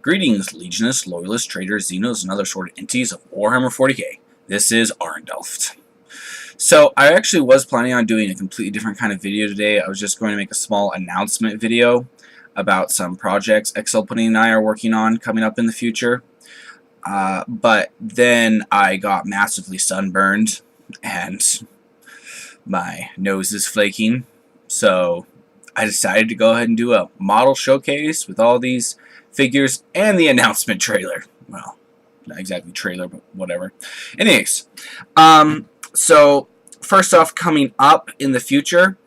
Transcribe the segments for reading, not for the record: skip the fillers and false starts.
Greetings, Legionists, Loyalists, Traitors, Xenos, and other sort of entities of Warhammer 40k. This is Arndelft. So, I actually was planning on doing a completely different kind of video today. I was just going to make a small announcement video about some projects XL Pudding and I are working on coming up in the future. But then I got massively sunburned, and my nose is flaking. So, I decided to go ahead and do a model showcase with all these figures and the announcement trailer. Well, not exactly trailer, but whatever. Anyways, so first off, coming up in the future,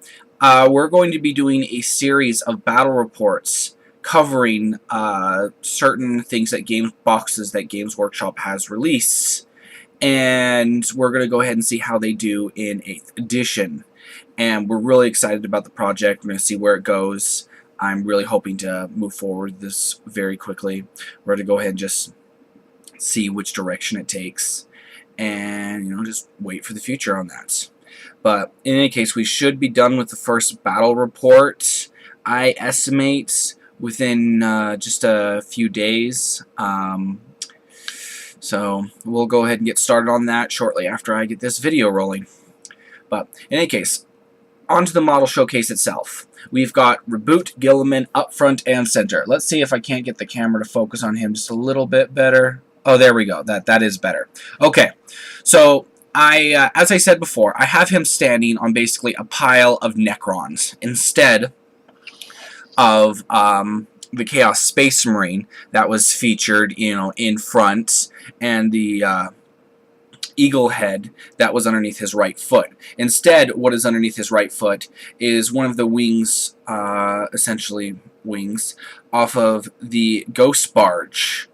we're going to be doing a series of battle reports covering certain things that boxes that Games Workshop has released, and we're going to go ahead and see how they do in 8th edition. And we're really excited about the project. We're going to see where it goes. I'm really hoping to move forward this very quickly. We're going to go ahead and just see which direction it takes, and just wait for the future on that. But in any case, we should be done with the first battle report, I estimate, within just a few days. So we'll go ahead and get started on that shortly after I get this video rolling. But in any case, onto the model showcase itself. We've got Reboot Gilliman up front and center. Let's see if I can't get the camera to focus on him just a little bit better. Oh, there we go. That is better. Okay, so as I said before, I have him standing on basically a pile of Necrons instead of the Chaos Space Marine that was featured, in front, and the eagle head that was underneath his right foot. Instead, what is underneath his right foot is one of the wings, essentially wings, off of the Ghost Barge,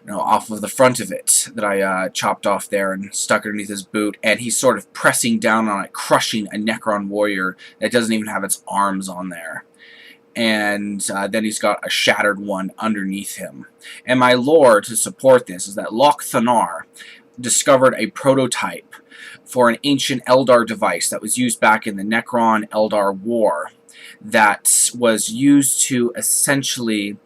off of the front of it, that I chopped off there and stuck underneath his boot, and he's sort of pressing down on it, crushing a Necron warrior that doesn't even have its arms on there. And then he's got a shattered one underneath him. And my lore to support this is that Loch-Thanar discovered a prototype for an ancient Eldar device that was used back in the Necron-Eldar War that was used to essentially,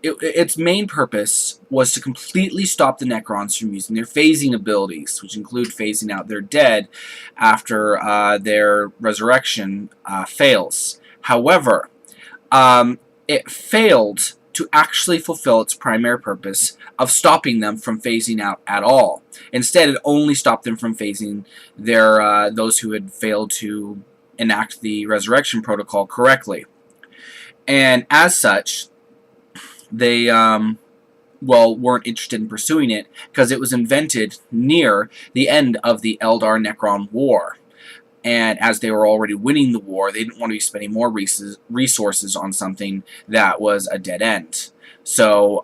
its main purpose was to completely stop the Necrons from using their phasing abilities, which include phasing out their dead after their resurrection fails. However, it failed to actually fulfill its primary purpose of stopping them from phasing out at all. Instead, it only stopped them from phasing those who had failed to enact the resurrection protocol correctly. And as such, they weren't interested in pursuing it because it was invented near the end of the Eldar-Necron War. And as they were already winning the war, they didn't want to be spending more resources on something that was a dead end. So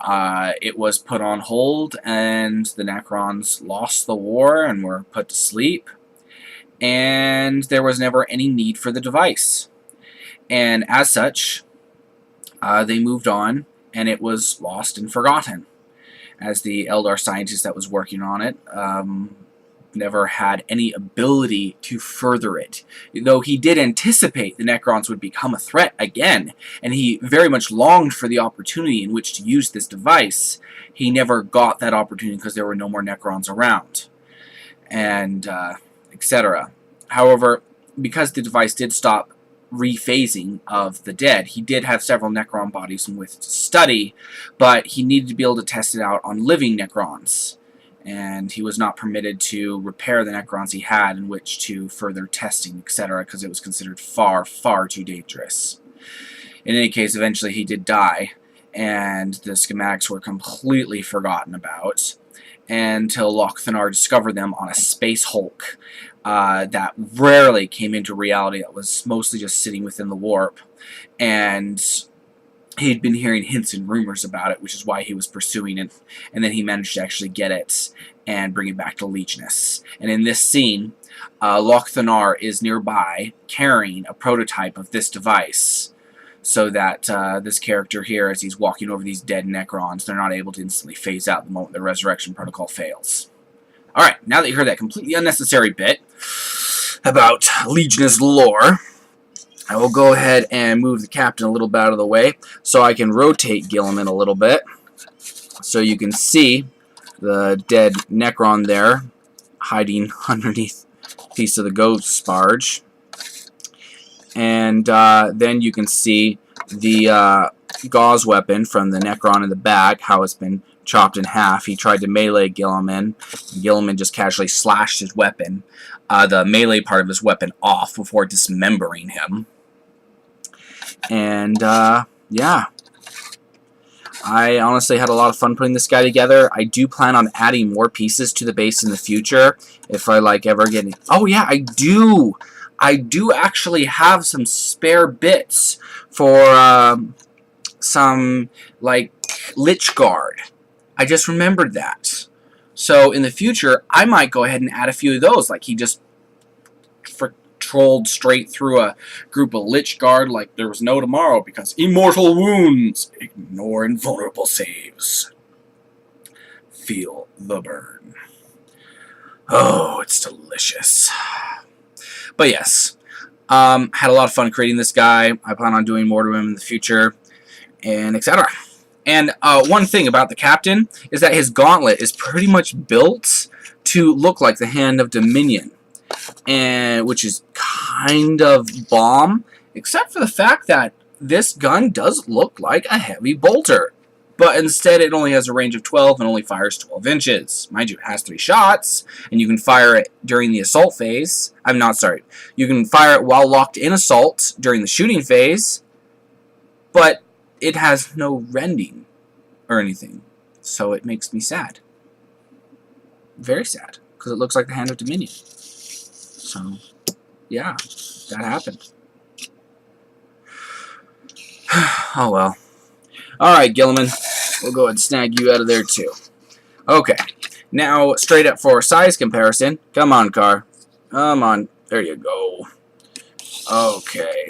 it was put on hold, and the Necrons lost the war and were put to sleep. And there was never any need for the device. And as such, they moved on, and it was lost and forgotten, as the Eldar scientist that was working on it never had any ability to further it. Though he did anticipate the Necrons would become a threat again, and he very much longed for the opportunity in which to use this device, he never got that opportunity because there were no more Necrons around, and etc. However, because the device did stop rephasing of the dead, he did have several Necron bodies in which to study, but he needed to be able to test it out on living Necrons. And he was not permitted to repair the Necrons he had in which to further testing, etc., because it was considered far, far too dangerous. In any case, eventually he did die, and the schematics were completely forgotten about until Loch-Thanar discovered them on a Space Hulk that rarely came into reality. That was mostly just sitting within the warp, and he'd been hearing hints and rumors about it, which is why he was pursuing it, and then he managed to actually get it and bring it back to Legionists. And in this scene, Loch-Thanar is nearby carrying a prototype of this device, so that this character here, as he's walking over these dead Necrons, they're not able to instantly phase out the moment the resurrection protocol fails. Alright, now that you heard that completely unnecessary bit about Legionist lore, I will go ahead and move the captain a little bit out of the way so I can rotate Gilliman a little bit. So you can see the dead Necron there hiding underneath a piece of the ghost barge. And then you can see the gauze weapon from the Necron in the back, how it's been chopped in half. He tried to melee Gilliman. Gilliman just casually slashed his weapon, the melee part of his weapon, off before dismembering him. And yeah, I honestly had a lot of fun putting this guy together. I do plan on adding more pieces to the base in the future if I like ever get any. Oh yeah, I do actually have some spare bits for some like Lich Guard. I just remembered that. So in the future, I might go ahead and add a few of those. Like he just trolled straight through a group of Lich Guard like there was no tomorrow because immortal wounds ignore invulnerable saves. Feel the burn. Oh, it's delicious. But yes, had a lot of fun creating this guy. I plan on doing more to him in the future, and etc. And one thing about the captain is that his gauntlet is pretty much built to look like the Hand of Dominion, and which is kind of bomb, except for the fact that this gun does look like a heavy bolter. But instead it only has a range of 12 and only fires 12 inches. Mind you, it has 3 shots, and you can fire it during the assault phase. I'm not sorry. You can fire it while locked in assault during the shooting phase, but it has no rending or anything. So it makes me sad. Very sad, because it looks like the Hand of Dominion. So, yeah, that happened. Oh well. Alright, Gilliman. We'll go ahead and snag you out of there too. Okay. Now, straight up for size comparison. Come on, car. Come on. There you go. Okay.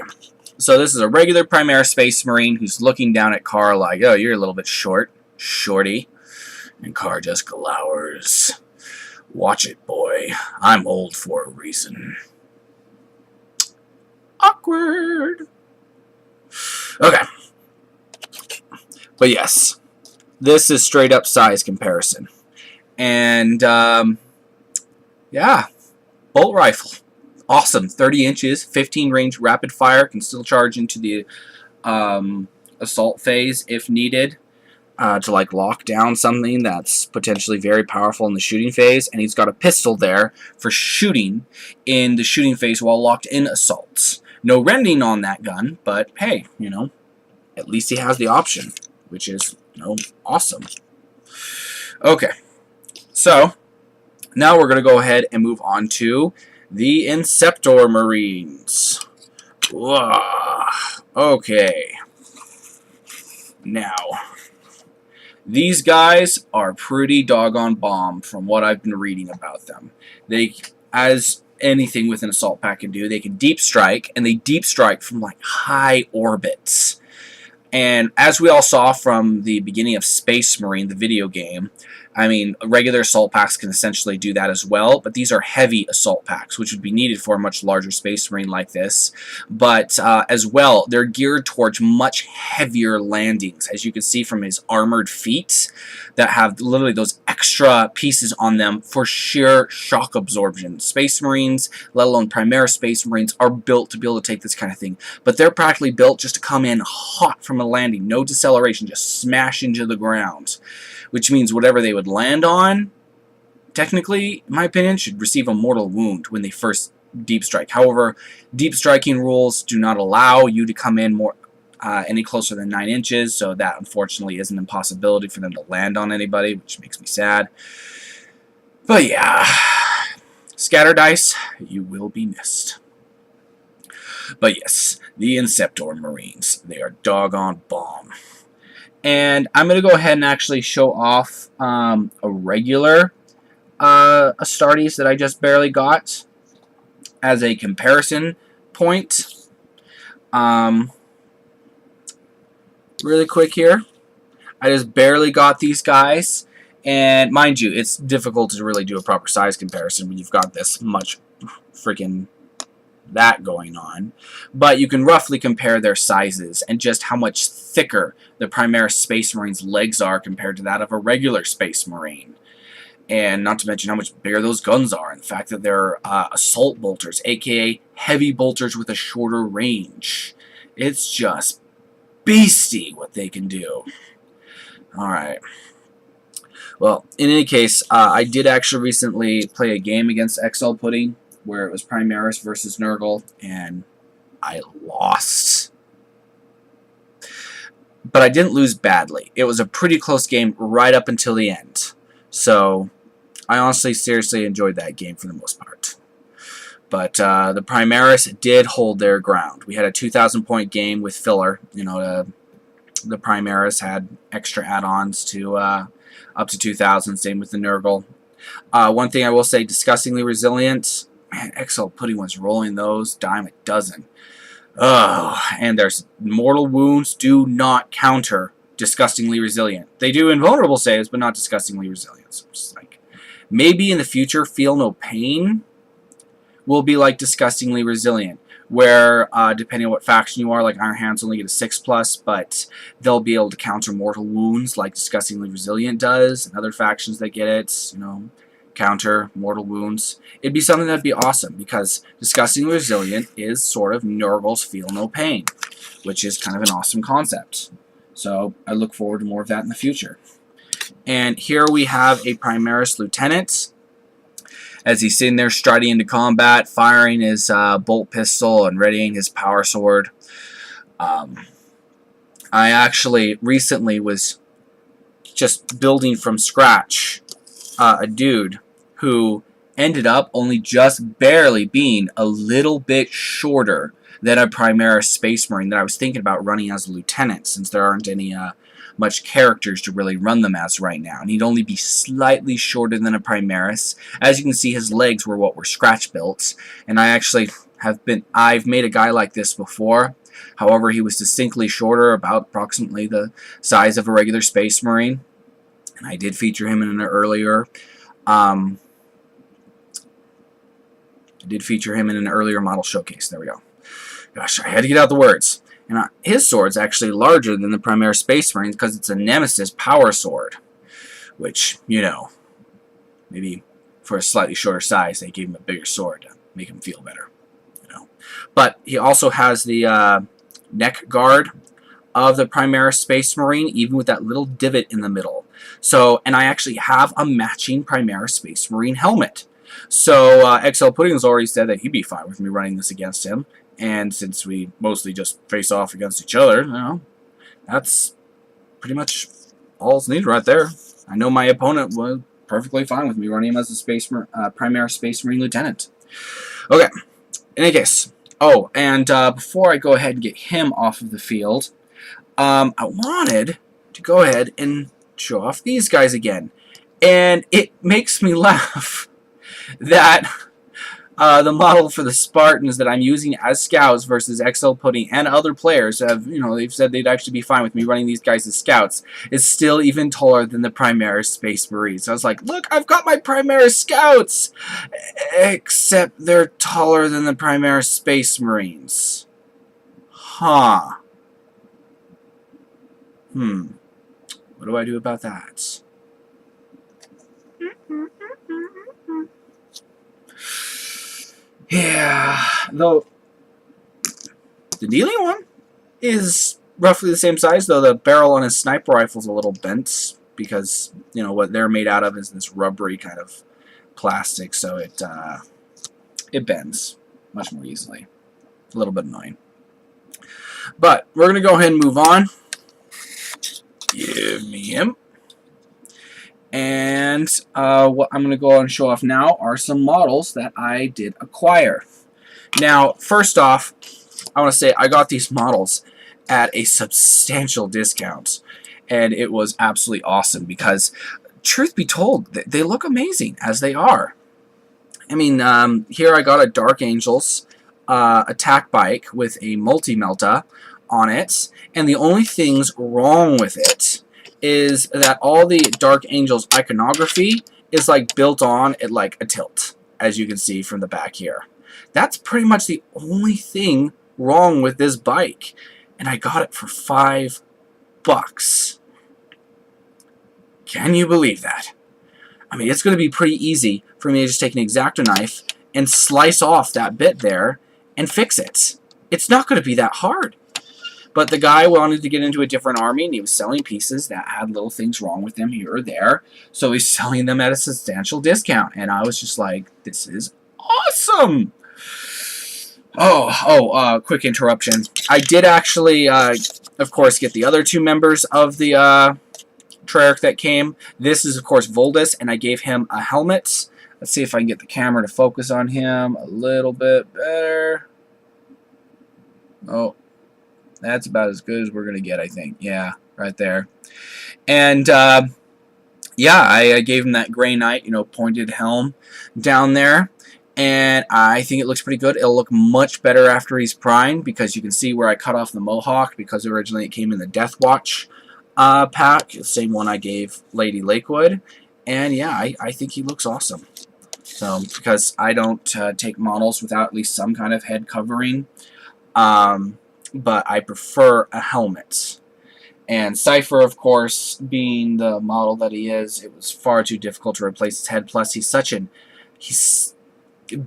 So this is a regular Primaris Space Marine who's looking down at Carr like, oh, you're a little bit short. Shorty. And Carr just glowers. Watch it, boy. I'm old for a reason. Awkward. Okay. But yes, this is straight up size comparison. And, yeah, bolt rifle. Awesome. 30 inches, 15 range rapid fire, can still charge into the assault phase if needed. To like lock down something that's potentially very powerful in the shooting phase, and he's got a pistol there for shooting in the shooting phase while locked in assaults. No rending on that gun, but hey, you know, at least he has the option, which is, you know, awesome. Okay, so now we're going to go ahead and move on to the Inceptor Marines. Whoa. Okay, now these guys are pretty doggone bomb from what I've been reading about them. They, as anything with an assault pack can do, they can deep strike, and they deep strike from like high orbits. And as we all saw from the beginning of Space Marine, the video game, I mean, regular assault packs can essentially do that as well, but these are heavy assault packs, which would be needed for a much larger Space Marine like this. But as well, they're geared towards much heavier landings, as you can see from his armored feet that have literally those extra pieces on them for sheer shock absorption. Space Marines, let alone Primaris Space Marines, are built to be able to take this kind of thing, but they're practically built just to come in hot from a landing, no deceleration, just smash into the ground. Which means whatever they would land on, technically, in my opinion, should receive a mortal wound when they first deep strike. However, deep striking rules do not allow you to come in more any closer than 9 inches, so that unfortunately is an impossibility for them to land on anybody, which makes me sad. But yeah, scatter dice, you will be missed. But yes, the Inceptor Marines, they are doggone bomb. And I'm going to go ahead and actually show off a regular Astartes that I just barely got as a comparison point. Really quick here. I just barely got these guys. And mind you, it's difficult to really do a proper size comparison when you've got this much freaking that going on, but you can roughly compare their sizes and just how much thicker the Primaris Space Marine's legs are compared to that of a regular Space Marine. And not to mention how much bigger those guns are, and the fact that they're assault bolters, aka heavy bolters with a shorter range. It's just beastie what they can do. Alright. Well, in any case, I did actually recently play a game against XL Pudding where it was Primaris versus Nurgle, and I lost. But I didn't lose badly. It was a pretty close game right up until the end. So, I honestly, seriously enjoyed that game for the most part. But the Primaris did hold their ground. We had a 2,000 point game with filler. You know, the Primaris had extra add-ons to up to 2,000. Same with the Nurgle. One thing I will say, disgustingly resilient. Man, XL Pudding was rolling those dime a dozen. Oh, and there's mortal wounds do not counter disgustingly resilient. They do invulnerable saves, but not disgustingly resilient. So just like, maybe in the future, Feel No Pain will be like disgustingly resilient, where depending on what faction you are, like Iron Hands only get a 6+, but they'll be able to counter mortal wounds like disgustingly resilient does, and other factions that get it, you know, counter mortal wounds. It'd be something that'd be awesome, because disgustingly resilient is sort of Nurgle's Feel No Pain, which is kind of an awesome concept. So I look forward to more of that in the future. And here we have a Primaris Lieutenant, as he's sitting there striding into combat, firing his bolt pistol and readying his power sword. I actually recently was just building from scratch a dude who ended up only just barely being a little bit shorter than a Primaris Space Marine that I was thinking about running as a lieutenant, since there aren't any much characters to really run them as right now. And he'd only be slightly shorter than a Primaris. As you can see, his legs were what were scratch built, and I've made a guy like this before. However, he was distinctly shorter, about approximately the size of a regular Space Marine. And I did feature him in an earlier model showcase. There we go. Gosh, I had to get out the words. And his sword's actually larger than the Primaris Space Marine because it's a Nemesis power sword. Which, you know, maybe for a slightly shorter size, they gave him a bigger sword to make him feel better. You know. But he also has the neck guard of the Primaris Space Marine, even with that little divot in the middle. So, and I actually have a matching Primaris Space Marine helmet. So, XL Pudding has already said that he'd be fine with me running this against him. And since we mostly just face off against each other, you know, that's pretty much all it's needed right there. I know my opponent was perfectly fine with me running him as a Primaris Space Marine Lieutenant. Okay, in any case. Oh, and before I go ahead and get him off of the field, I wanted to go ahead and show off these guys again. And it makes me laugh that the model for the Spartans that I'm using as scouts versus XL Pudding and other players have, you know, they've said they'd actually be fine with me running these guys as scouts, is still even taller than the Primaris Space Marines. So I was like, look, I've got my Primaris scouts! Except they're taller than the Primaris Space Marines. Huh. What do I do about that? Yeah, though the dealing one is roughly the same size, though the barrel on his sniper rifle is a little bent because, you know, what they're made out of is this rubbery kind of plastic, so it bends much more easily. A little bit annoying. But we're going to go ahead and move on. Give me him. And what I'm going to go on and show off now are some models that I did acquire. Now, first off, I want to say I got these models at a substantial discount. And it was absolutely awesome because, truth be told, they look amazing as they are. I mean, here I got a Dark Angels attack bike with a multi-melta on it. And the only things wrong with it is that all the Dark Angels iconography is like built on at like a tilt, as you can see from the back here. That's pretty much the only thing wrong with this bike. And I got it for $5. Can you believe that? I mean, it's going to be pretty easy for me to just take an X-Acto knife and slice off that bit there and fix it. It's not going to be that hard. But the guy wanted to get into a different army, and he was selling pieces that had little things wrong with them here or there. So he's selling them at a substantial discount. And I was just like, this is awesome! Quick interruption. I did actually, of course, get the other 2 members of the Treyarch that came. This is, of course, Voldus, and I gave him a helmet. Let's see if I can get the camera to focus on him a little bit better. Oh, that's about as good as we're going to get, I think. Yeah, right there. And, yeah, I gave him that Grey Knight, pointed helm down there. And I think it looks pretty good. It'll look much better after he's primed, because you can see where I cut off the mohawk, because originally it came in the Death Watch pack, the same one I gave Lady Lakewood. And yeah, I think he looks awesome. So, because I don't take models without at least some kind of head covering, but I prefer a helmet. And Cypher, of course, being the model that he is, it was far too difficult to replace his head. Plus, he's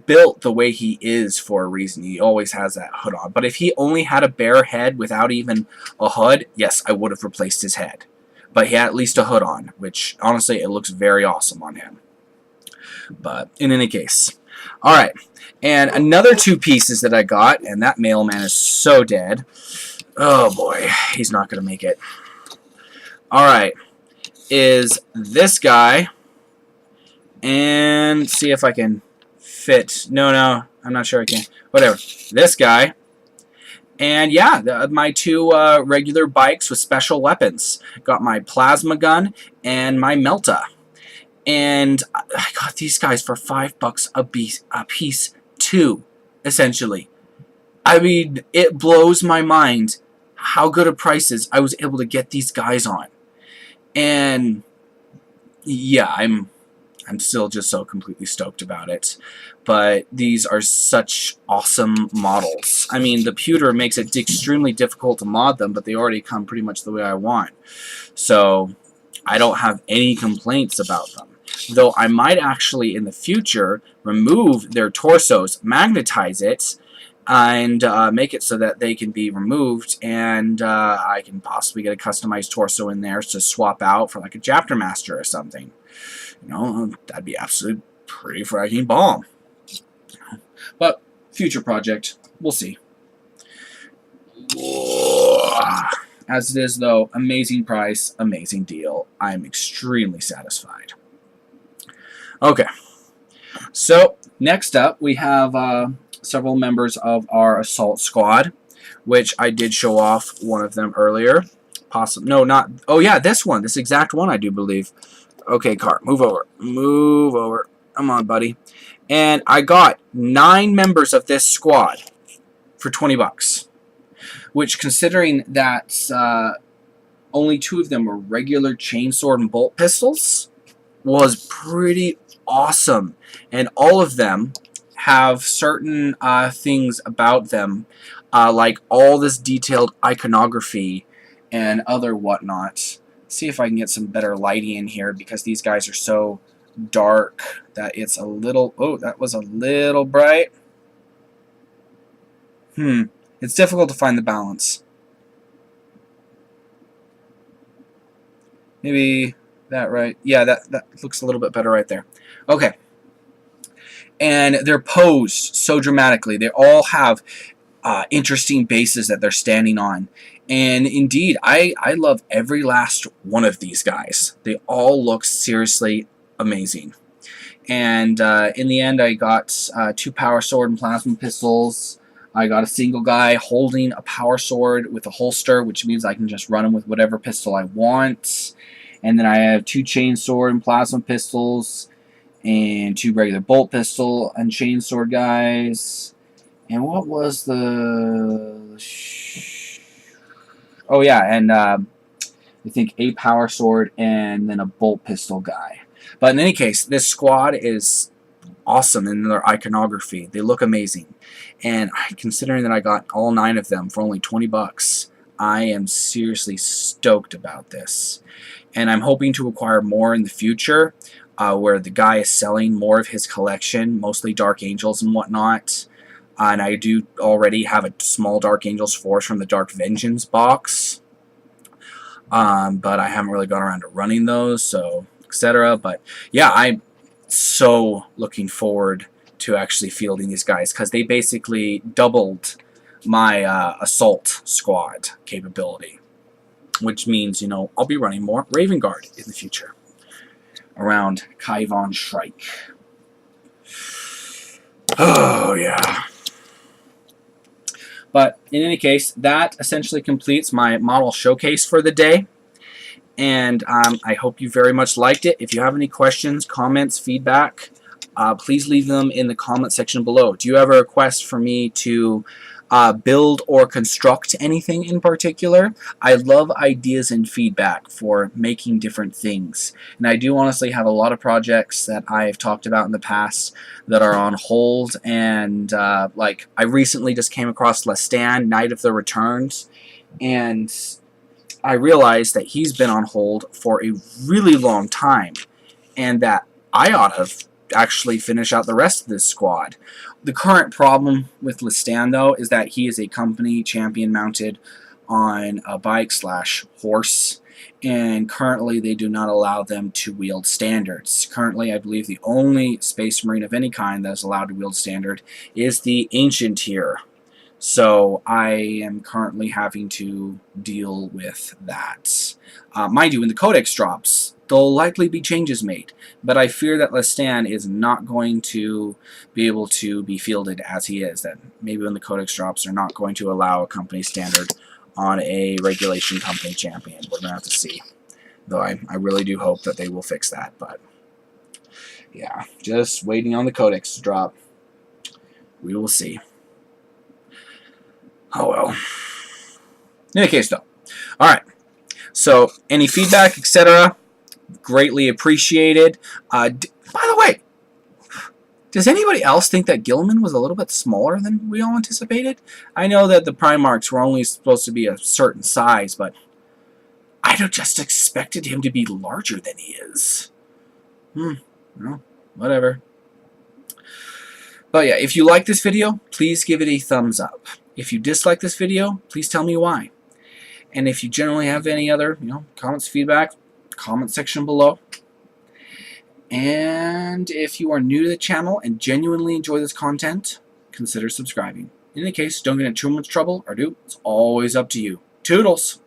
built the way he is for a reason. He always has that hood on. But if he only had a bare head without even a hood, yes, I would have replaced his head. But he had at least a hood on, which, honestly, it looks very awesome on him. But, in any case. Alright. And another 2 pieces that I got, and that mailman is so dead. Oh, boy. He's not going to make it. Alright. Is this guy. And see if I can fit. No, I'm not sure I can. Whatever. This guy. And yeah, my 2 regular bikes with special weapons. Got my plasma gun and my Melta. And I got these guys for $5 a piece too, essentially. I mean, it blows my mind how good of prices I was able to get these guys on. And yeah, I'm still just so completely stoked about it. But these are such awesome models. I mean, the pewter makes it extremely difficult to mod them, but they already come pretty much the way I want. So I don't have any complaints about them. Though I might actually, in the future, remove their torsos, magnetize it, and make it so that they can be removed, and I can possibly get a customized torso in there to swap out for like a Chapter Master or something. That'd be absolutely pretty fricking bomb. But, future project. We'll see. As it is, though, amazing price, amazing deal. I'm extremely satisfied. Okay. So, next up, we have several members of our assault squad, which I did show off one of them earlier. No, not... Oh, yeah, this one. This exact one, I do believe. Okay, car, move over. Move over. Come on, buddy. And I got 9 members of this squad for $20. Which, considering that only 2 of them were regular chainsword and bolt pistols, was pretty awesome. And all of them have certain things about them, like all this detailed iconography and other whatnot. See if I can get some better lighting in here, because these guys are so dark that it's a little... Oh, that was a little bright. It's difficult to find the balance. Maybe that right. Yeah, that looks a little bit better right there. Okay. And they're posed so dramatically. They all have interesting bases that they're standing on. And indeed, I love every last one of these guys. They all look seriously amazing. And in the end, I got 2 power sword and plasma pistols. I got a single guy holding a power sword with a holster, which means I can just run him with whatever pistol I want. And then I have 2 chainsword and plasma pistols, and 2 regular bolt pistol and chainsword guys. And what was the... Oh yeah, and I think a power sword and then a bolt pistol guy. But in any case, this squad is awesome in their iconography. They look amazing. And considering that I got all 9 of them for only 20 bucks, I am seriously stoked about this. And I'm hoping to acquire more in the future, where the guy is selling more of his collection, mostly Dark Angels and whatnot. And I do already have a small Dark Angels Force from the Dark Vengeance box. But I haven't really gone around to running those, so etc. But yeah, I'm so looking forward to actually fielding these guys, because they basically doubled my assault squad capability, which means, you know, I'll be running more Raven Guard in the future around Kaivon Shrike. Oh yeah. But in any case, that essentially completes my model showcase for the day. And I hope you very much liked it. If you have any questions, comments, feedback, please leave them in the comment section below. Do you have a request for me to build or construct anything in particular? I love ideas and feedback for making different things. And I do honestly have a lot of projects that I've talked about in the past that are on hold. And like, I recently just came across Lestan, Knight of the Returns, and I realized that he's been on hold for a really long time, and that I ought to actually finish out the rest of this squad. The current problem with Lestan, though, is that he is a company champion mounted on a bike/horse, and currently they do not allow them to wield standards. Currently, I believe the only Space Marine of any kind that is allowed to wield standard is the Ancient here. So I am currently having to deal with that. Mind you, when the Codex drops, there'll likely be changes made, but I fear that Lestan is not going to be able to be fielded as he is. That maybe when the Codex drops, they're not going to allow a company standard on a regulation company champion. We're going to have to see. Though I really do hope that they will fix that, but yeah, just waiting on the Codex to drop. We will see. Oh well. In any case, though. Alright. So, any feedback, etc., greatly appreciated. By the way, does anybody else think that Gilliman was a little bit smaller than we all anticipated? I know that the Primarchs were only supposed to be a certain size, but I'd have just expected him to be larger than he is. Well, whatever. But yeah, if you like this video, please give it a thumbs up. If you dislike this video, please tell me why. And if you generally have any other, comments, feedback, comment section below. And if you are new to the channel and genuinely enjoy this content, consider subscribing. In any case, don't get in too much trouble or do. It's always up to you. Toodles!